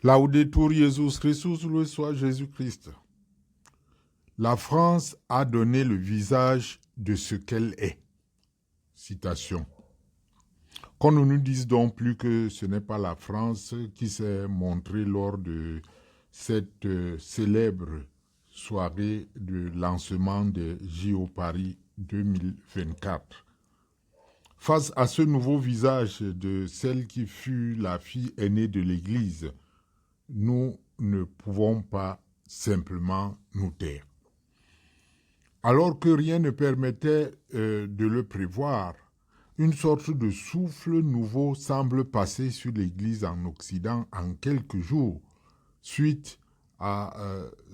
Laudetur Jesus Christus, loué soit Jésus-Christ. La France a donné le visage de ce qu'elle est. Citation. Qu'on ne nous dise donc plus que ce n'est pas la France qui s'est montrée lors de cette célèbre soirée de lancement des JO Paris 2024. Face à ce nouveau visage de celle qui fut la fille aînée de l'Église, nous ne pouvons pas simplement nous taire. Alors que rien ne permettait de le prévoir, une sorte de souffle nouveau semble passer sur l'Église en Occident en quelques jours, suite à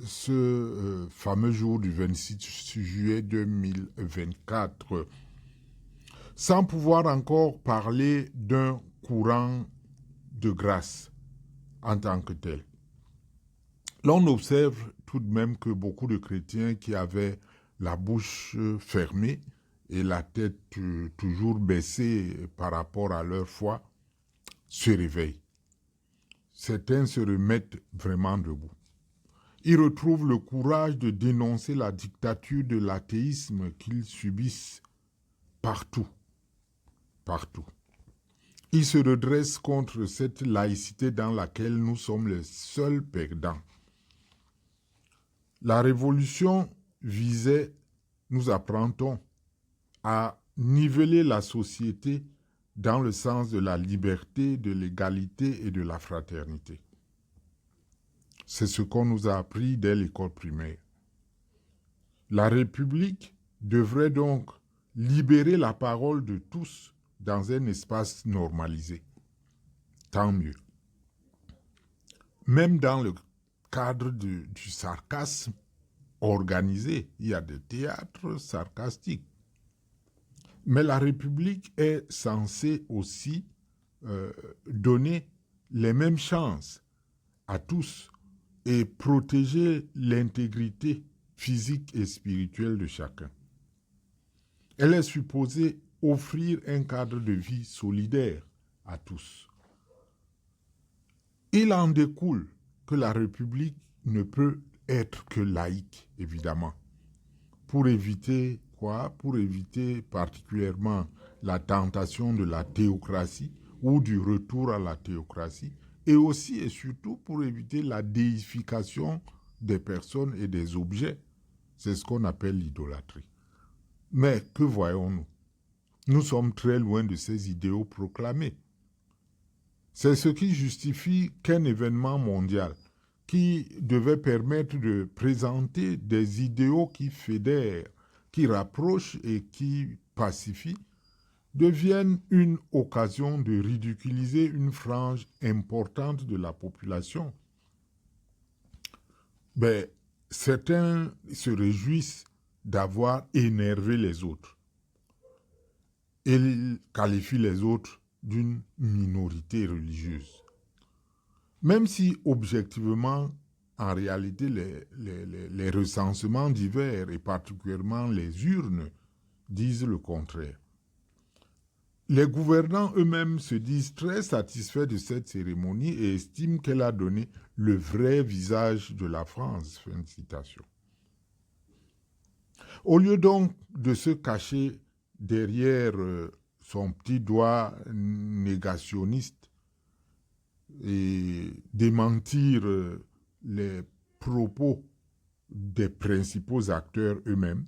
ce fameux jour du 26 juillet 2024, sans pouvoir encore parler d'un courant de grâce en tant que tel. L'on observe tout de même que beaucoup de chrétiens qui avaient la bouche fermée et la tête toujours baissée par rapport à leur foi se réveillent. Certains se remettent vraiment debout. Ils retrouvent le courage de dénoncer la dictature de l'athéisme qu'ils subissent partout. Partout. Ils se redressent contre cette laïcité dans laquelle nous sommes les seuls perdants. La révolution visait, nous apprend-on, à niveler la société dans le sens de la liberté, de l'égalité et de la fraternité. C'est ce qu'on nous a appris dès l'école primaire. La République devrait donc libérer la parole de tous dans un espace normalisé. Tant mieux. Même dans le cadre du sarcasme organisé, il y a des théâtres sarcastiques. Mais la République est censée aussi donner les mêmes chances à tous et protéger l'intégrité physique et spirituelle de chacun. Elle est supposée offrir un cadre de vie solidaire à tous. Il en découle que la République ne peut être que laïque, évidemment. Pour éviter quoi? Pour éviter particulièrement la tentation de la théocratie ou du retour à la théocratie, et aussi et surtout pour éviter la déification des personnes et des objets. C'est ce qu'on appelle l'idolâtrie. Mais que voyons-nous? Nous sommes très loin de ces idéaux proclamés. C'est ce qui justifie qu'un événement mondial qui devait permettre de présenter des idéaux qui fédèrent, qui rapprochent et qui pacifient, devienne une occasion de ridiculiser une frange importante de la population. Certains se réjouissent d'avoir énervé les autres. Et ils qualifient les autres d'une minorité religieuse. Même si, objectivement, en réalité, les recensements divers, et particulièrement les urnes, disent le contraire. Les gouvernants eux-mêmes se disent très satisfaits de cette cérémonie et estiment qu'elle a donné le vrai visage de la France. Fin de citation. Au lieu donc de se cacher derrière son petit doigt négationniste et démentir les propos des principaux acteurs eux-mêmes,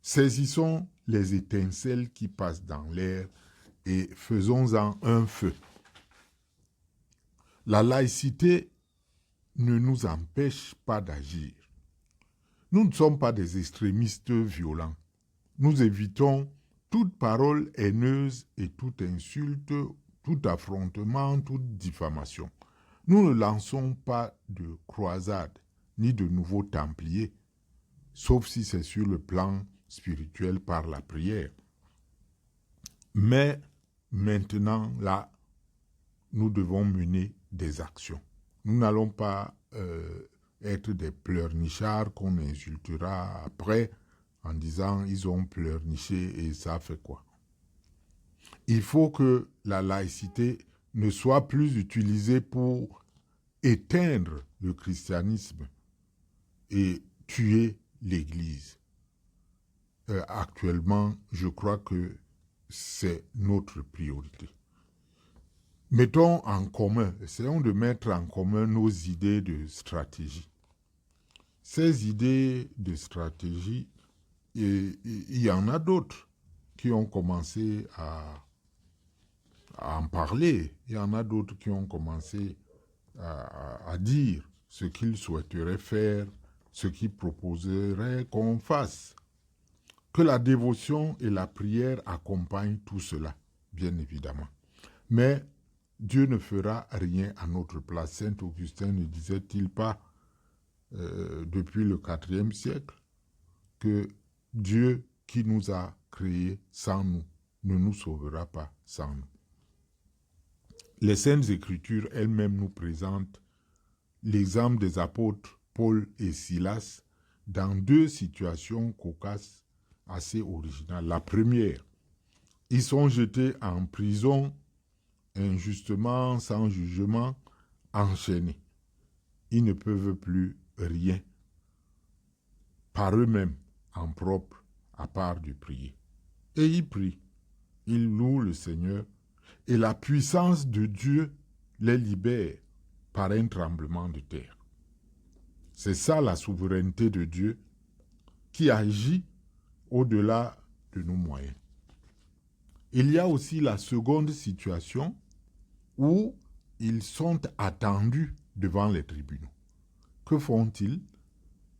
saisissons les étincelles qui passent dans l'air et faisons-en un feu. La laïcité ne nous empêche pas d'agir. Nous ne sommes pas des extrémistes violents. Nous évitons toute parole haineuse et toute insulte, tout affrontement, toute diffamation. Nous ne lançons pas de croisade ni de nouveaux templiers, sauf si c'est sur le plan spirituel par la prière. Mais maintenant, là, nous devons mener des actions. Nous n'allons pas être des pleurnichards qu'on insultera après en disant ils ont pleurniché et ça fait quoi. Il faut que la laïcité ne soit plus utilisée pour éteindre le christianisme et tuer l'Église. Actuellement, je crois que c'est notre priorité. Mettons en commun, essayons de mettre en commun nos idées de stratégie. Ces idées de stratégie, il y en a d'autres qui ont commencé à en parler. Il y en a d'autres qui ont commencé à dire ce qu'ils souhaiteraient faire, ce qu'ils proposeraient qu'on fasse. Que la dévotion et la prière accompagnent tout cela, bien évidemment. Mais Dieu ne fera rien à notre place. Saint Augustin ne disait-il pas depuis le IVe siècle que Dieu qui nous a créés sans nous ne nous sauvera pas sans nous. Les Saintes Écritures elles-mêmes nous présentent l'exemple des apôtres Paul et Silas dans deux situations cocasses assez originales. La première, ils sont jetés en prison injustement, sans jugement, enchaînés. Ils ne peuvent plus rien par eux-mêmes en propre à part de prier. Et ils prient, ils louent le Seigneur et la puissance de Dieu les libère par un tremblement de terre. C'est ça la souveraineté de Dieu qui agit au-delà de nos moyens. Il y a aussi la seconde situation où ils sont attendus devant les tribunaux. Que font-ils?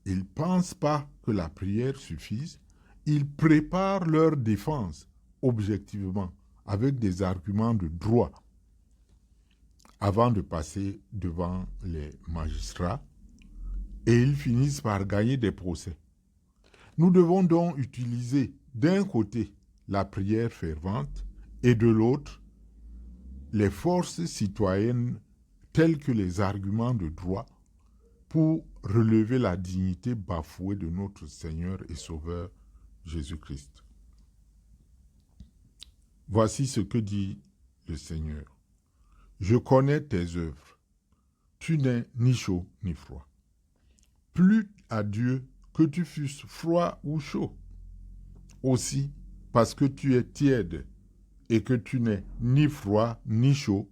Ils ne pensent pas que la prière suffise. Ils préparent leur défense objectivement, avec des arguments de droit, avant de passer devant les magistrats, et ils finissent par gagner des procès. Nous devons donc utiliser d'un côté la prière fervente et de l'autre les forces citoyennes telles que les arguments de droit pour relever la dignité bafouée de notre Seigneur et Sauveur Jésus-Christ. Voici ce que dit le Seigneur. Je connais tes œuvres. Tu n'es ni chaud ni froid. Plut à Dieu que tu fusses froid ou chaud. Aussi, parce que tu es tiède et que tu n'es ni froid ni chaud,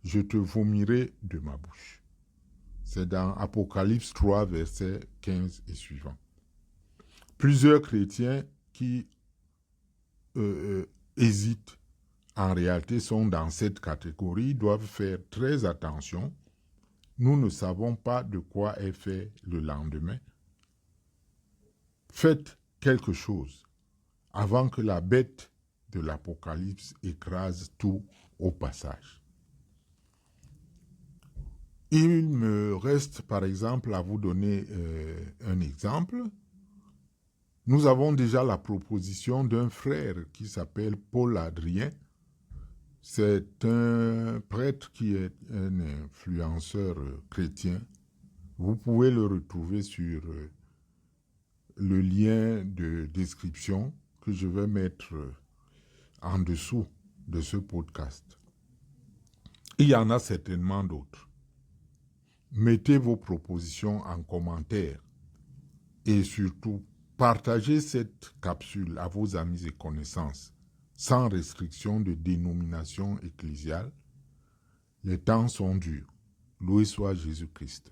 je te vomirai de ma bouche. C'est dans Apocalypse 3, versets 15 et suivants. Plusieurs chrétiens qui hésitent, en réalité sont dans cette catégorie, doivent faire très attention. Nous ne savons pas de quoi est fait le lendemain. Faites quelque chose avant que la bête de l'Apocalypse écrase tout au passage. Il me reste par exemple à vous donner un exemple. Nous avons déjà la proposition d'un frère qui s'appelle Paul Adrien. C'est un prêtre qui est un influenceur chrétien. Vous pouvez le retrouver sur le lien de description que je vais mettre en dessous de ce podcast. Il y en a certainement d'autres. Mettez vos propositions en commentaire et surtout, partagez cette capsule à vos amis et connaissances sans restriction de dénomination ecclésiale. Les temps sont durs. Loué soit Jésus-Christ.